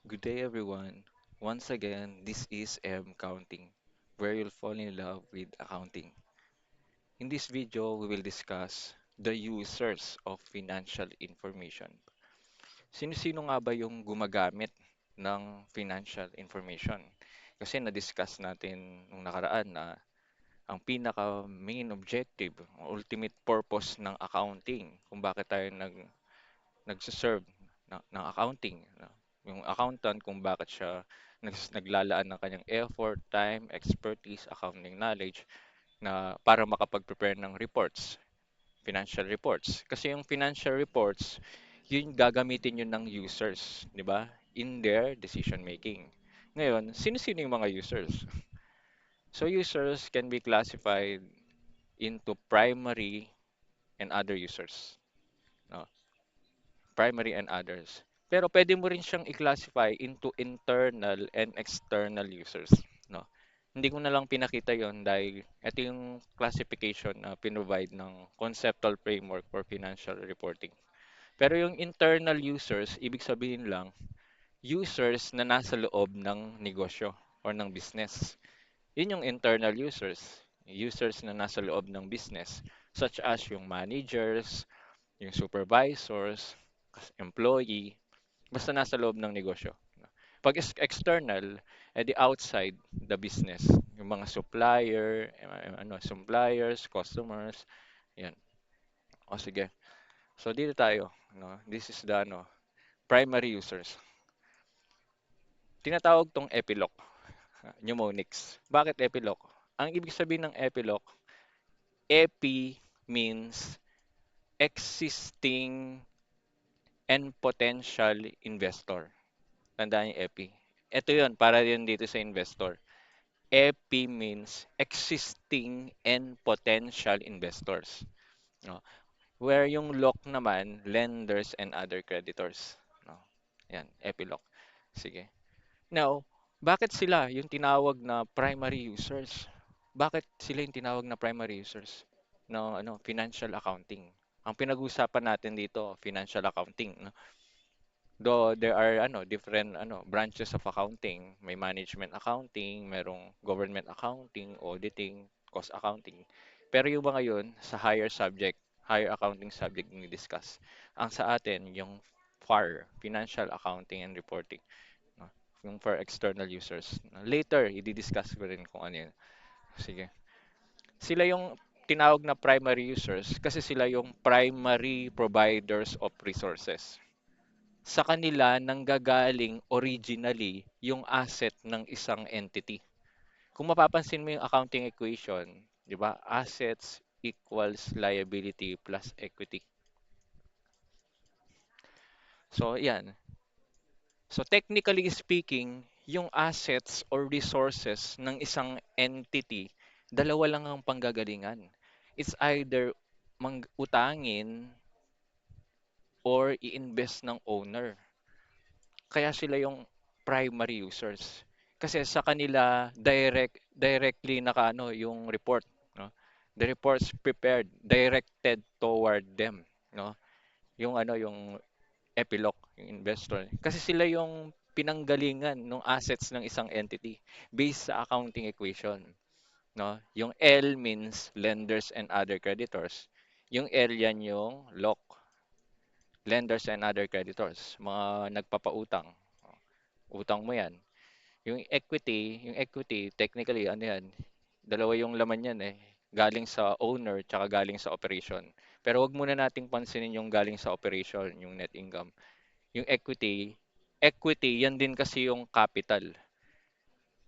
Good day, everyone. Once again, this is M Counting, where you'll fall in love with accounting. In this video, we will discuss the users of financial information. Sino-sino nga ba yung gumagamit ng financial information? Kasi na-discuss natin nung nakaraan na ang pinaka main objective, ang ultimate purpose ng accounting, kung bakit tayo nagsiserve ng accounting. No? Yung accountant kung bakit siya naglalaan ng kanyang effort, time, expertise, accounting knowledge na para makapag-prepare ng reports, financial reports. Kasi yung financial reports, yun gagamitin yun ng users, di ba? In their decision making. Ngayon, sino-sino yung mga users? So users can be classified into primary and other users. No? Primary and others. Pero pwede mo rin siyang i-classify into internal and external users, no? Hindi ko na lang pinakita yon dahil ito yung classification na pinrovide ng conceptual framework for financial reporting. Pero yung internal users, ibig sabihin lang, users na nasa loob ng negosyo or ng business. Yun yung internal users. Users na nasa loob ng business, such as yung managers, yung supervisors, employee, basta nasa loob ng negosyo. Pag external, edi outside the business, yung mga supplier, suppliers, customers, yan. O sige. So dito tayo, no? This is the primary users. Tinatawag tong epiloc, mnemonics. Bakit epiloc? Ang ibig sabihin ng epiloc, epi means existing and potential investor. Tandaan yung EPI. Ito yun, para yun dito sa investor. EPI means existing and potential investors. No? Where yung lock naman, lenders and other creditors. No? Yan, EPI lock. Sige. Now, bakit sila yung tinawag na primary users? Bakit sila yung tinawag na primary users ng financial accounting? Ang pinag-uusapan natin dito, financial accounting. No? Though there are different branches of accounting, may management accounting, merong government accounting, auditing, cost accounting. Pero yung mga yun sa higher subject, higher accounting subject ni discuss. Ang sa atin yung FAR, Financial Accounting and Reporting, no? Yung for external users. Later, i-discuss ko rin kung ano yun. Sige. Sila yung tinawag na primary users kasi sila yung primary providers of resources. Sa kanila nanggagaling originally yung asset ng isang entity. Kung mapapansin mo yung accounting equation, 'di ba? Assets equals liability plus equity. So, 'yan. So, technically speaking, yung assets or resources ng isang entity, dalawa lang ang panggagalingan. It's either utangin or i-invest ng owner. Kaya sila yung primary users. Kasi sa kanila directly nakaano yung report, no? The reports prepared directed toward them, no? Yung epiloc, yung investor. Kasi sila yung pinanggalingan ng assets ng isang entity based sa accounting equation, no? Yung L means lenders and other creditors. Yung L yan yung lock, lenders and other creditors, mga nagpapautang. Utang mo yan. Yung equity, technically, ano yan, dalawa yung laman yan eh. Galing sa owner, tsaka galing sa operation. Pero wag muna nating pansinin yung galing sa operation, yung net income. Yung equity, yan din kasi yung capital.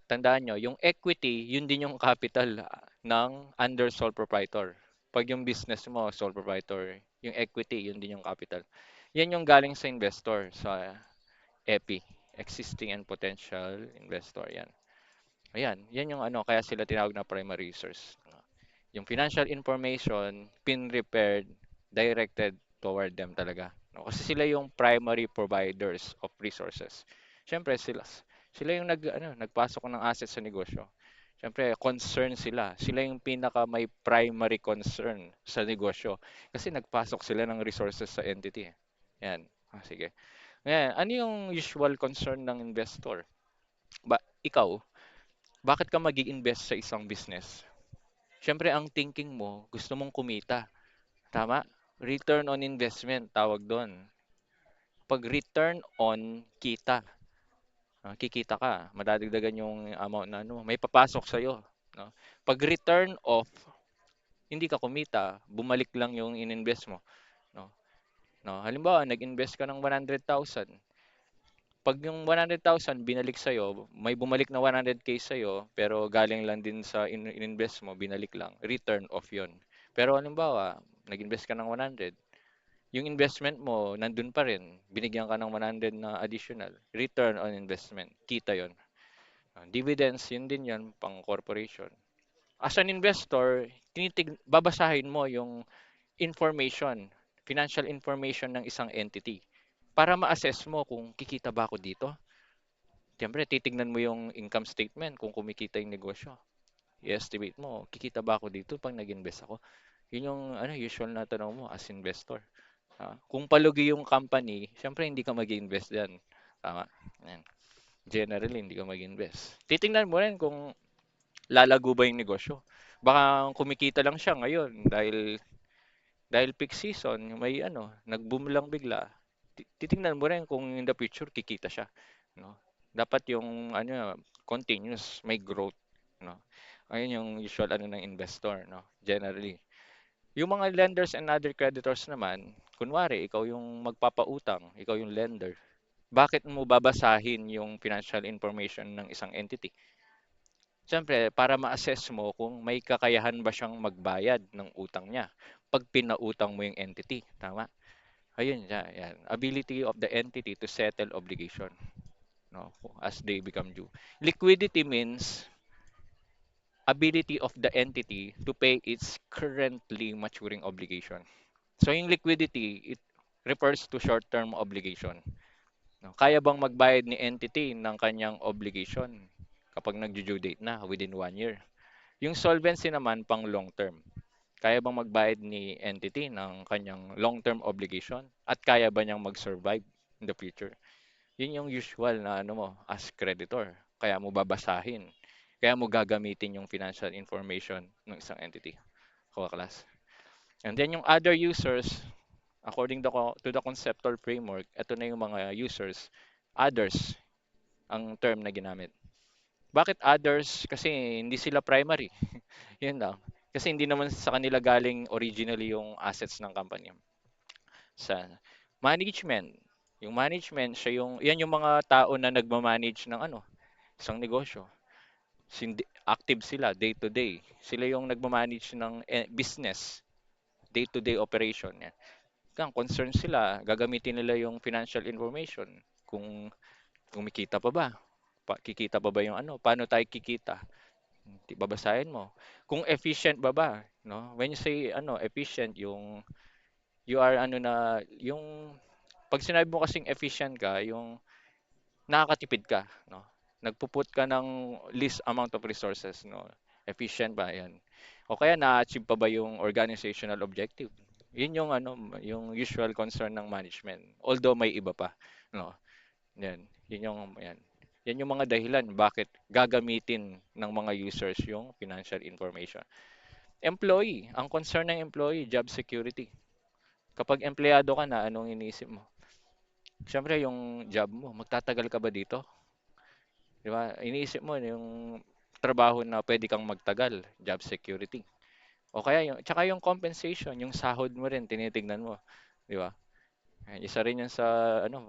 Tandaan nyo, yung equity, yun din yung capital ng under sole proprietor. Pag yung business mo, sole proprietor, yung equity, yun din yung capital. Yan yung galing sa investor, sa EPI, existing and potential investor. Yan. Ayan, yan yung kaya sila tinawag na primary users. Yung financial information, pin-prepared, directed toward them talaga. No? Kasi sila yung primary providers of resources. Siyempre, sila yung nagpasok ng assets sa negosyo. Siyempre, concern sila. Sila yung pinaka may primary concern sa negosyo. Kasi nagpasok sila ng resources sa entity. Yan. Sige. Ngayon, ano yung usual concern ng investor? Ikaw, bakit ka mag-i-invest sa isang business? Siyempre, ang thinking mo, gusto mong kumita. Tama? Return on investment, tawag doon. Pag return on kita, kikita ka, madadagdagan yung amount na ano, may papasok sa'yo. No? Pag return off, hindi ka kumita, bumalik lang yung ininvest mo. No? No? Halimbawa, nag-invest ka ng 100,000. Pag yung 100,000 binalik sa'yo, may bumalik na 100K sa'yo, pero galing lang din sa ininvest mo, binalik lang. Return off yun. Pero halimbawa, nag-invest ka ng 100, yung investment mo, nandun pa rin. Binigyan ka ng 100 na additional. Return on investment. Kita yon. Dividends, yun din yan, pang corporation. As an investor, babasahin mo yung information, financial information ng isang entity para ma-assess mo kung kikita ba ako dito. Siyempre, titignan mo yung income statement kung kumikita yung negosyo. I-estimate mo, kikita ba ako dito pag nag-invest ako? Yun yung usual na tanong mo as investor. Kung palugi yung company, siyempre hindi ka mag-invest diyan. Tama? Yan. Generally, hindi ka mag-invest. Titingnan mo rin kung lalago ba yung negosyo. Baka kumikita lang siya ngayon dahil peak season, may nag-boom lang bigla. Titingnan mo rin kung in the future kikita siya, no? Dapat yung continuous, may growth, no? Ayun yung usual ng investor, no? Generally. Yung mga lenders and other creditors naman, kunwari ikaw yung magpapautang, ikaw yung lender. Bakit mo babasahin yung financial information ng isang entity? Siyempre, para ma-assess mo kung may kakayahan ba siyang magbayad ng utang niya pag pinautang mo yung entity. Tama? Ayun, yan. Ability of the entity to settle obligation, no, as they become due. Liquidity means ability of the entity to pay its currently maturing obligation. So yung liquidity, it refers to short-term obligation. No? Kaya bang magbayad ni entity ng kanyang obligation kapag nag-due date na within 1 year? Yung solvency naman pang long term. Kaya bang magbayad ni entity ng kanyang long-term obligation at kaya ba niyang mag-survive in the future? Yun yung usual na mo as creditor. Kaya mo babasahin. Kaya mo gagamitin yung financial information ng isang entity. Class. And then yung other users, according to the conceptual framework, ito na yung mga users, others ang term na ginamit. Bakit others? Kasi hindi sila primary. Yun lang. Kasi hindi naman sa kanila galing originally yung assets ng company. Sa management, yung management, yan yung mga tao na nagmamanage ng isang negosyo. Active sila day to day. Sila yung nagmamanage ng business, day to day operation. Yan. Concern sila, gagamitin nila yung financial information. Kung kumikita pa ba? Kikita pa ba yung Paano tayo kikita? Babasahin mo. Kung efficient ba? No? When you say efficient, you are yung pag sinabi mo kasing efficient ka, yung nakakatipid ka, no? Nagpuput ka ng least amount of resources, no? Efficient ba 'yan? O kaya na-achieve pa ba yung organizational objective? Yun yung yung usual concern ng management. Although may iba pa, no? Yan. Yan. Yan yung mga dahilan bakit gagamitin ng mga users yung financial information. Employee, ang concern ng employee, job security. Kapag empleyado ka na, anong iniisip mo? Siyempre, yung job mo, magtatagal ka ba dito? Di ba? Iniisip mo yung trabaho na pwede kang magtagal, job security. O kaya tsaka yung compensation, yung sahod mo rin, tinitignan mo. Di ba? Isa rin yan sa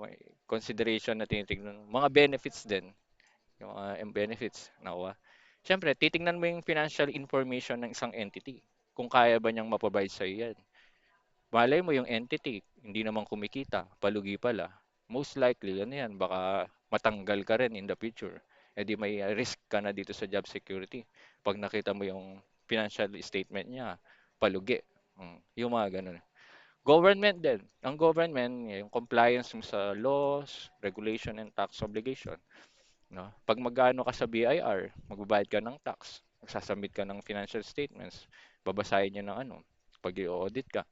may consideration na tinitignan. Mga benefits din. Yung benefits, nakuha. Siyempre, titingnan mo yung financial information ng isang entity. Kung kaya ba niyang maprovide sa yan. Malay mo yung entity, hindi naman kumikita, palugi pala. Most likely, yan, baka matanggal ka rin in the future. E di may risk ka na dito sa job security. Pag nakita mo yung financial statement niya, palugi. Yung mga ganun. Government din. Ang government, yung compliance mo sa laws, regulation, and tax obligation. No? Pag magano ka sa BIR, magbabayad ka ng tax, magsasubmit ka ng financial statements, babasahin niyo ng pag i-audit ka.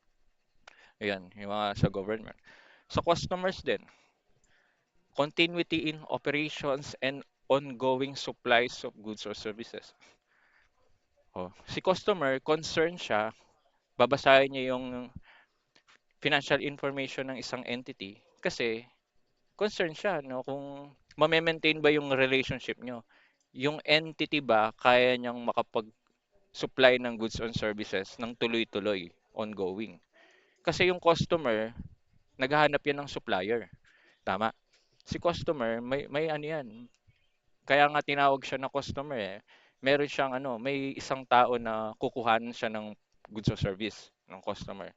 Ayan, yung mga sa government. Sa customers din, continuity in operations, and ongoing supplies of goods or services. Oh, si customer, concerned siya, babasahin niya yung financial information ng isang entity kasi concerned siya no kung mame-maintain ba yung relationship nyo. Yung entity ba kaya niyang makapag-supply ng goods and services ng tuloy-tuloy, ongoing. Kasi yung customer, naghahanap yan ng supplier. Tama? Si customer, may ano yan. Kaya nga tinawag siya na customer eh. Meron siyang ano, may isang tao na kukuhanan siya ng goods or service ng customer.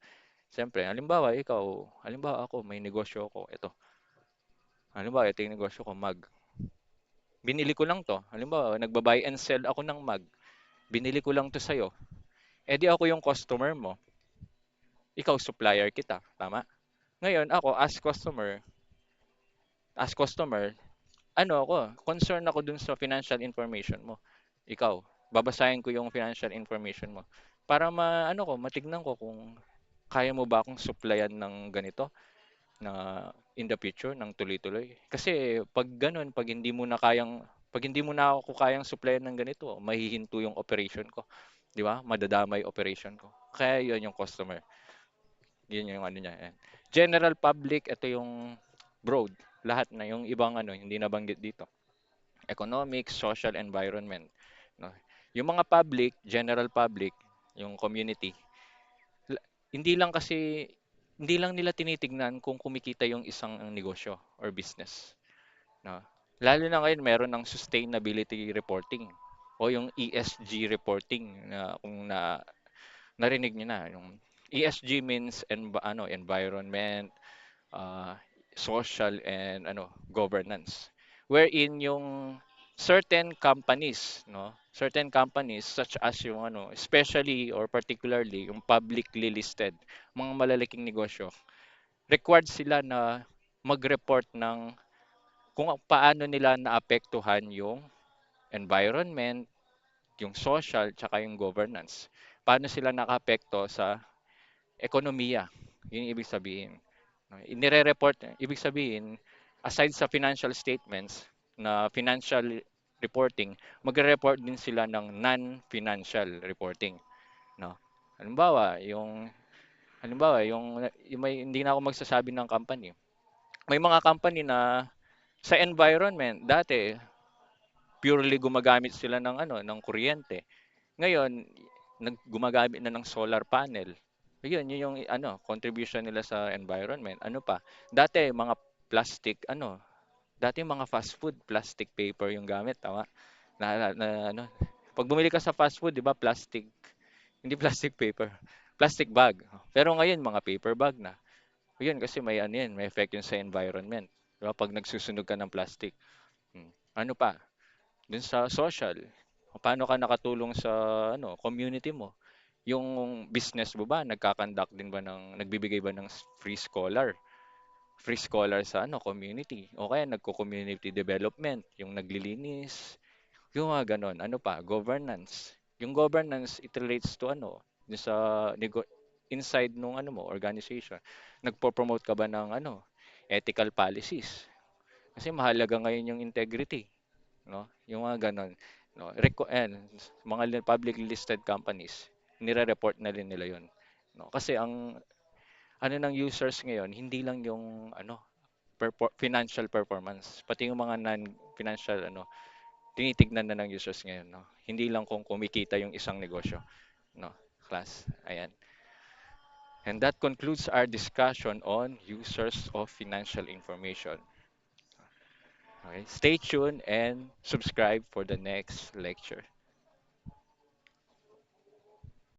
Siyempre, halimbawa ako, may negosyo ako, ito. Halimbawa, ito yung negosyo ko, mag. Binili ko lang to. Halimbawa, nagba-buy and sell ako ng mag. Binili ko lang to sa'yo. Eh di ako yung customer mo. Ikaw, supplier kita. Tama? Ngayon, ako, as customer, ano ako, concern ako dun sa financial information mo. Ikaw, babasahin ko yung financial information mo. Para matignan ko kung kaya mo ba akong supplyan ng ganito na in the future ng tuloy-tuloy. Kasi pag hindi mo na ako kayang supplyan ng ganito, mahihinto yung operation ko. 'Di ba? Madadamay operation ko. Kaya 'yun yung customer. 'Yun yung ano niya. Yan. General public, ito yung broad. Lahat na yung ibang hindi nabanggit dito. Economic, social, environment. No? Yung mga public, general public, yung community, la- hindi lang kasi hindi lang nila tinitignan kung kumikita yung isang negosyo or business, no? Lalo na ngayon meron ng sustainability reporting o yung ESG reporting na kung narinig niyo na yung ESG means environment, uh, social and governance, wherein yung certain companies such as yung especially or particularly yung publicly listed mga malalaking negosyo, required sila na mag-report ng kung paano nila naapektuhan yung environment, yung social, tsaka yung governance. Paano sila nakaapekto sa ekonomiya. Yun yung ibig sabihin. No, inire-report, ibig sabihin, aside sa financial statements na financial reporting, magre-report din sila ng non-financial reporting, no? Halimbawa, yung hindi na ako magsasabi ng company. May mga company na sa environment dati purely gumagamit sila ng kuryente. Ngayon, gumagamit na ng solar panel. Yun yung contribution nila sa environment. Ano pa? Dati mga plastic dati mga fast food, plastic paper yung gamit, tama? Na pag bumili ka sa fast food, 'di ba, plastic, hindi plastic paper, plastic bag. Pero ngayon mga paper bag na. Yun kasi may effect yun sa environment. 'Di ba? Pag nagsusunog ka ng plastic. Ano pa? Dun sa social, paano ka nakatulong sa community mo? Yung business mo ba nagbibigay ba ng free scholar sa community o kaya nagko-community development, yung naglilinis, yung mga ganon. Ano pa? Governance. Yung governance, it relates to dun sa inside nung organization. Nagpo-promote ka ba ng ethical policies? Kasi mahalaga ngayon yung integrity, no? Yung mga gano'n, no? Mga publicly listed companies, nire-report na rin nila 'yon, no? Kasi ang ng users ngayon, hindi lang yung financial performance, pati yung mga non-financial tinitignan na ng users ngayon, no? Hindi lang kung kumikita yung isang negosyo, no? Class, ayan. And that concludes our discussion on users of financial information. Okay, stay tuned and subscribe for the next lecture.